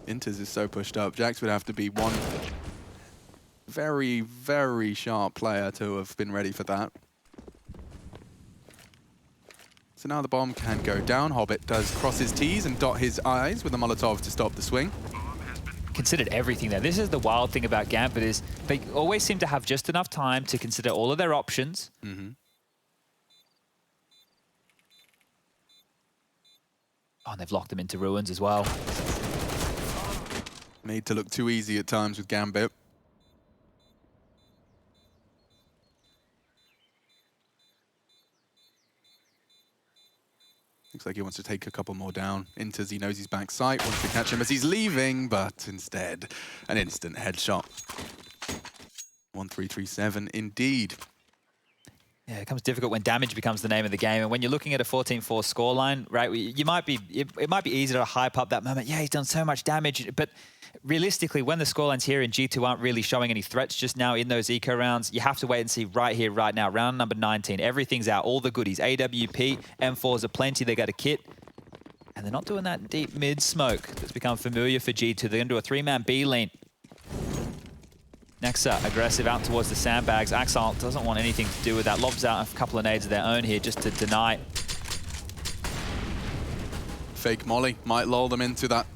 Inters is so pushed up. Jax would have to be one very, very sharp player to have been ready for that. So now the bomb can go down. Hobbit does cross his T's and dot his I's with a Molotov to stop the swing. Considered everything there. This is the wild thing about Gambit is they always seem to have just enough time to consider all of their options. Mm-hmm. Oh, and they've locked them into ruins as well. Made to look too easy at times with Gambit. Looks like he wants to take a couple more down. Inters, he knows he's back sight, wants to catch him as he's leaving, but instead, an instant headshot. 1-3-3-7 indeed. Yeah, it becomes difficult when damage becomes the name of the game. And when you're looking at a 14-4 scoreline, right, it might be easy to hype up that moment. Yeah, he's done so much damage. But realistically, when the scorelines here in G2 aren't really showing any threats just now in those eco rounds, you have to wait and see right here, right now. Round number 19, everything's out, all the goodies. AWP, M4s are plenty, they got a kit. And they're not doing that deep mid smoke that's become familiar for G2. They're going to do a 3-man B lane. Nexa, aggressive out towards the sandbags. Axel doesn't want anything to do with that. Lobs out a couple of nades of their own here just to deny. Fake molly might lull them into that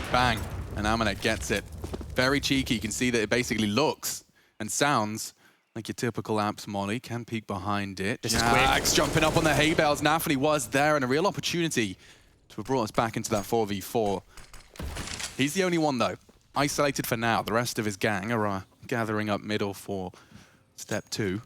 bang, and Amanek gets it. Very cheeky. You can see that it basically looks and sounds like your typical Apps molly. Can peek behind it. This is quick. Jax jumping up on the hay bales. Nafany was there, and a real opportunity to have brought us back into that 4v4. He's the only one, though. Isolated for now. The rest of his gang are gathering up middle for step 2.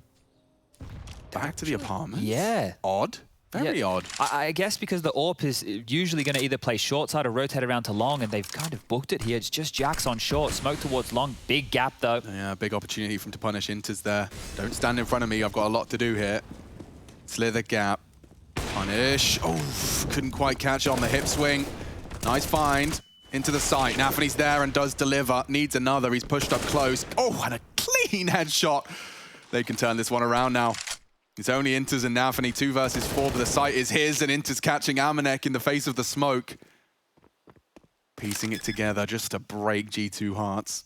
Back to the apartment. Yeah. Odd. Very odd. I guess because the AWP is usually going to either play short side or rotate around to long, and they've kind of booked it here. It's just Jax on short, smoke towards long. Big gap, though. Yeah, big opportunity for him to punish Inters there. Don't stand in front of me. I've got a lot to do here. Slither gap. Punish. Oh, couldn't quite catch on the hip swing. Nice find. Into the site. Nafany's there and does deliver. Needs another. He's pushed up close. Oh, and a clean headshot. They can turn this one around now. It's only Inters and Nafany, 2 versus 4, but the site is his, and Inters catching Amanek in the face of the smoke. Piecing it together just to break G2 hearts.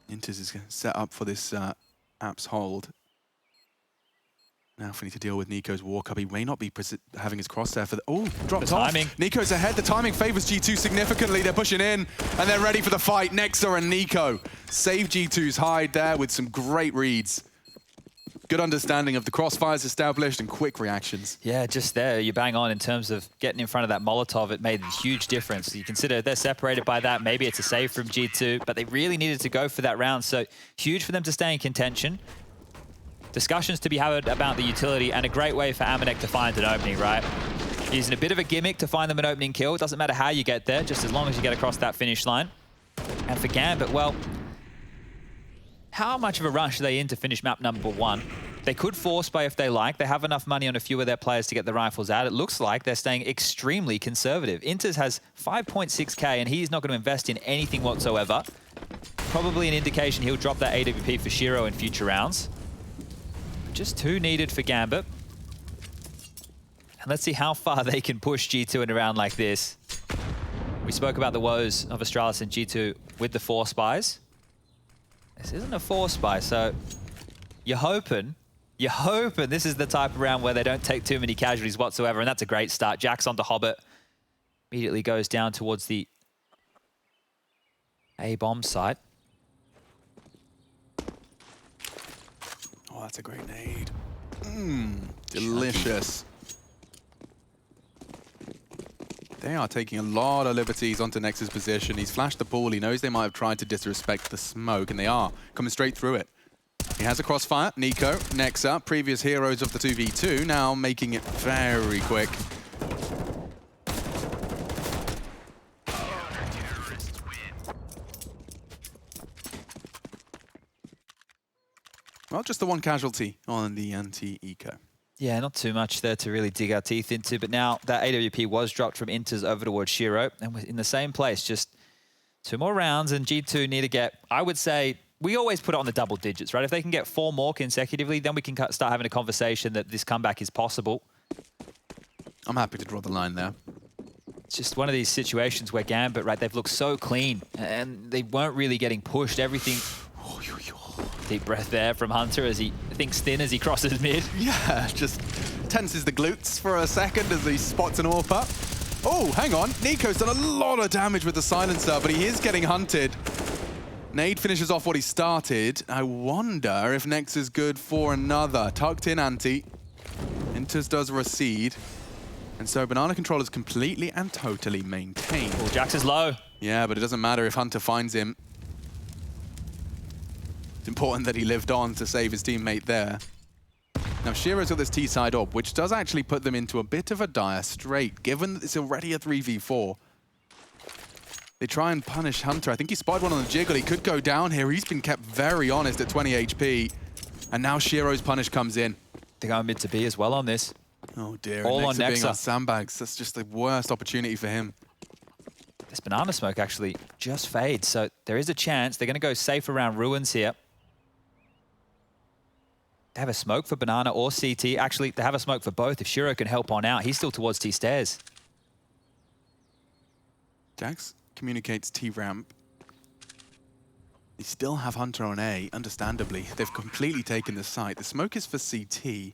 Inters is set up for this Apps hold. Now we need to deal with Nico's walk up. He may not be having his crosshair for the... Oh, dropped off. Nico's ahead. The timing favors G2 significantly. They're pushing in and they're ready for the fight. Nexa and Nico save G2's hide there with some great reads. Good understanding of the crossfires established and quick reactions. Yeah, just there. You bang on in terms of getting in front of that Molotov. It made a huge difference. You consider they're separated by that. Maybe it's a save from G2, but they really needed to go for that round. So huge for them to stay in contention. Discussions to be had about the utility, and a great way for Amanek to find an opening, right? Using a bit of a gimmick to find them an opening kill. It doesn't matter how you get there, just as long as you get across that finish line. And for Gambit, well, how much of a rush are they in to finish map number 1? They could force play if they like. They have enough money on a few of their players to get the rifles out. It looks like they're staying extremely conservative. Inters has 5.6k, and he's not going to invest in anything whatsoever. Probably an indication he'll drop that AWP for Shiro in future rounds. Just 2 needed for Gambit. And let's see how far they can push G2 in a round like this. We spoke about the woes of Astralis and G2 with the 4 spies. This isn't a 4 spy, so you're hoping this is the type of round where they don't take too many casualties whatsoever, and that's a great start. Jax onto Hobbit. Immediately goes down towards the A-bomb site. Oh, that's a great nade. Delicious. They are taking a lot of liberties onto Nex's position. He's flashed the pool. He knows they might have tried to disrespect the smoke, and they are coming straight through it. He has a crossfire. Nico, Nexa, previous heroes of the 2v2, now making it very quick. Well, just the one casualty on the anti-eco. Yeah, not too much there to really dig our teeth into, but now that AWP was dropped from Inters over towards Shiro, and we're in the same place, just 2 more rounds, and G2 need to get, I would say, we always put it on the double digits, right? If they can get 4 more consecutively, then we can start having a conversation that this comeback is possible. I'm happy to draw the line there. It's just one of these situations where Gambit, right, they've looked so clean, and they weren't really getting pushed. Everything... Deep breath there from Hunter as he thinks thin as he crosses mid. Yeah, just tenses the glutes for a second as he spots an AWP up. Oh, hang on. Nico's done a lot of damage with the silencer, but he is getting hunted. Nade finishes off what he started. I wonder if Nex is good for another. Tucked in anti. Inters does recede. And so banana control is completely and totally maintained. Oh, Jax is low. Yeah, but it doesn't matter if Hunter finds him. It's important that he lived on to save his teammate there. Now, Shiro's got this T-side up, which does actually put them into a bit of a dire strait, given that it's already a 3v4. They try and punish Hunter. I think he spotted one on the jiggle. He could go down here. He's been kept very honest at 20 HP. And now Shiro's punish comes in. They're going mid to B as well on this. Oh dear, All on Nexa being Nexa. on sandbags. That's just the worst opportunity for him. This banana smoke actually just fades, so there is a chance they're going to go safe around ruins here. They have a smoke for banana or CT. Actually, they have a smoke for both. If Shiro can help on out, he's still towards T stairs. Jax communicates T-ramp. They still have Hunter on A, understandably. They've completely taken the site. The smoke is for CT.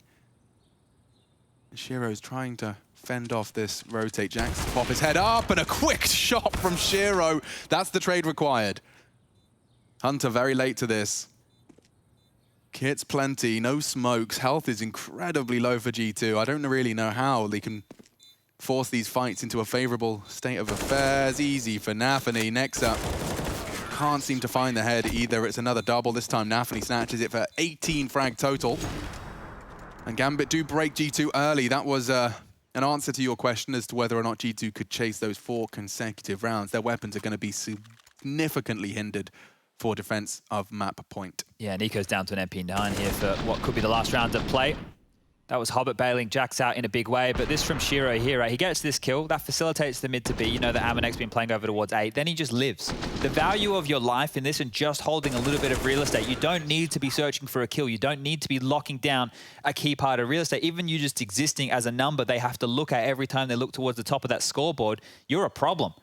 Shiro's trying to fend off this rotate. Jax to pop his head up, and a quick shot from Shiro. That's the trade required. Hunter very late to this. Kits plenty, no smokes. Health is incredibly low for G2. I don't really know how they can force these fights into a favorable state of affairs. Easy for Nafany. Nexa can't seem to find the head either. It's another double. This time Nafany snatches it for 18 frag total. And Gambit do break G2 early. That was an answer to your question as to whether or not G2 could chase those 4 consecutive rounds. Their weapons are going to be significantly hindered for defense of map point. Yeah, Nico's down to an MP9 here for what could be the last round of play. That was Hobbit bailing Jax out in a big way, but this from Shiro here, right? He gets this kill, that facilitates the mid to B. You know that Amanek's been playing over towards A, then he just lives. The value of your life in this and just holding a little bit of real estate, you don't need to be searching for a kill. You don't need to be locking down a key part of real estate. Even you just existing as a number they have to look at every time they look towards the top of that scoreboard, you're a problem.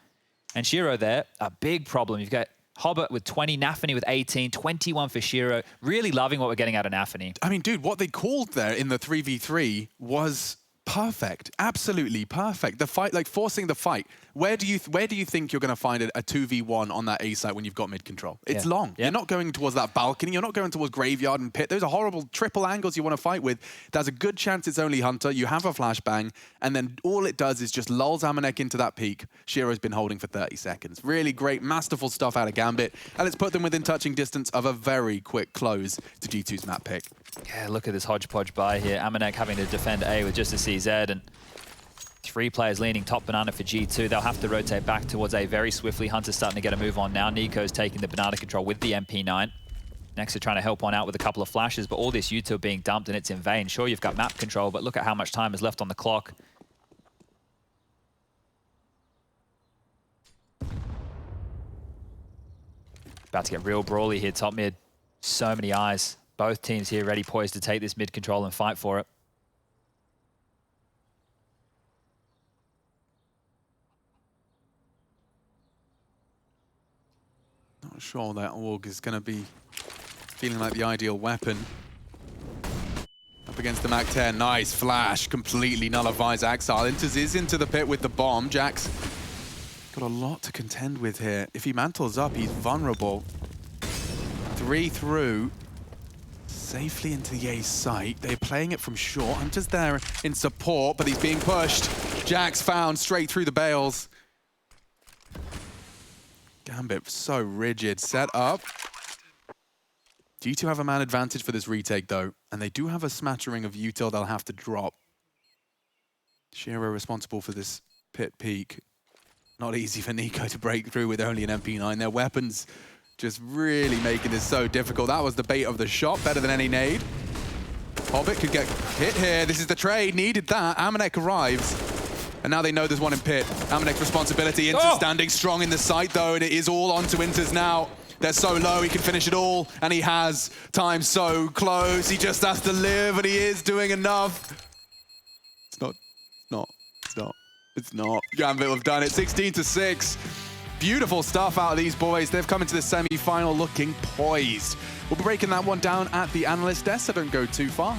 And Shiro there, a big problem. You've got Hobbit with 20, Nafany with 18, 21 for Shiro. Really loving what we're getting out of Nafany. I mean, dude, what they called there in the 3v3 was perfect. Absolutely perfect. The fight, like forcing the fight. Where do you think you're going to find a 2v1 on that A site when you've got mid control? It's long. Yeah. You're not going towards that balcony. You're not going towards graveyard and pit. Those are horrible triple angles you want to fight with. There's a good chance it's only Hunter. You have a flashbang, and then all it does is just lulls Amanek into that peak. Shiro's been holding for 30 seconds. Really great, masterful stuff out of Gambit, and it's put them within touching distance of a very quick close to G2's map pick. Yeah, look at this hodgepodge buy here. Amanek having to defend A with just a CZ, and 3 players leaning top banana for G2. They'll have to rotate back towards A very swiftly. Hunter's starting to get a move on now. Nico's taking the banana control with the MP9. Next, they're trying to help one out with a couple of flashes, but all this util being dumped and it's in vain. Sure, you've got map control, but look at how much time is left on the clock. About to get real brawly here, top mid. So many eyes. Both teams here ready, poised to take this mid control and fight for it. Not sure that Org is going to be feeling like the ideal weapon. Up against the Mac-10, nice flash, completely nullifies Axile. Enters into the pit with the bomb. Jax got a lot to contend with here. If he mantles up, he's vulnerable. 3 through, safely into the A site. They're playing it from short. Hunter's there in support, but he's being pushed. Jax found straight through the bales. Gambit so rigid, set up. G2 have a man advantage for this retake though, and they do have a smattering of util they'll have to drop. Shiro responsible for this pit peak. Not easy for Nico to break through with only an MP9. Their weapons just really making this so difficult. That was the bait of the shot, better than any nade. Hobbit could get hit here. This is the trade, needed that. Amanek arrives. And now they know there's one in pit. Amanek's responsibility. Inter standing strong in the site though, and it is all onto Inter's now. They're so low, he can finish it all, and he has. Time so close, he just has to live, and he is doing enough. It's not. Gambit have done it, 16-6. Beautiful stuff out of these boys. They've come into the semi-final looking poised. We'll be breaking that one down at the analyst desk, so don't go too far.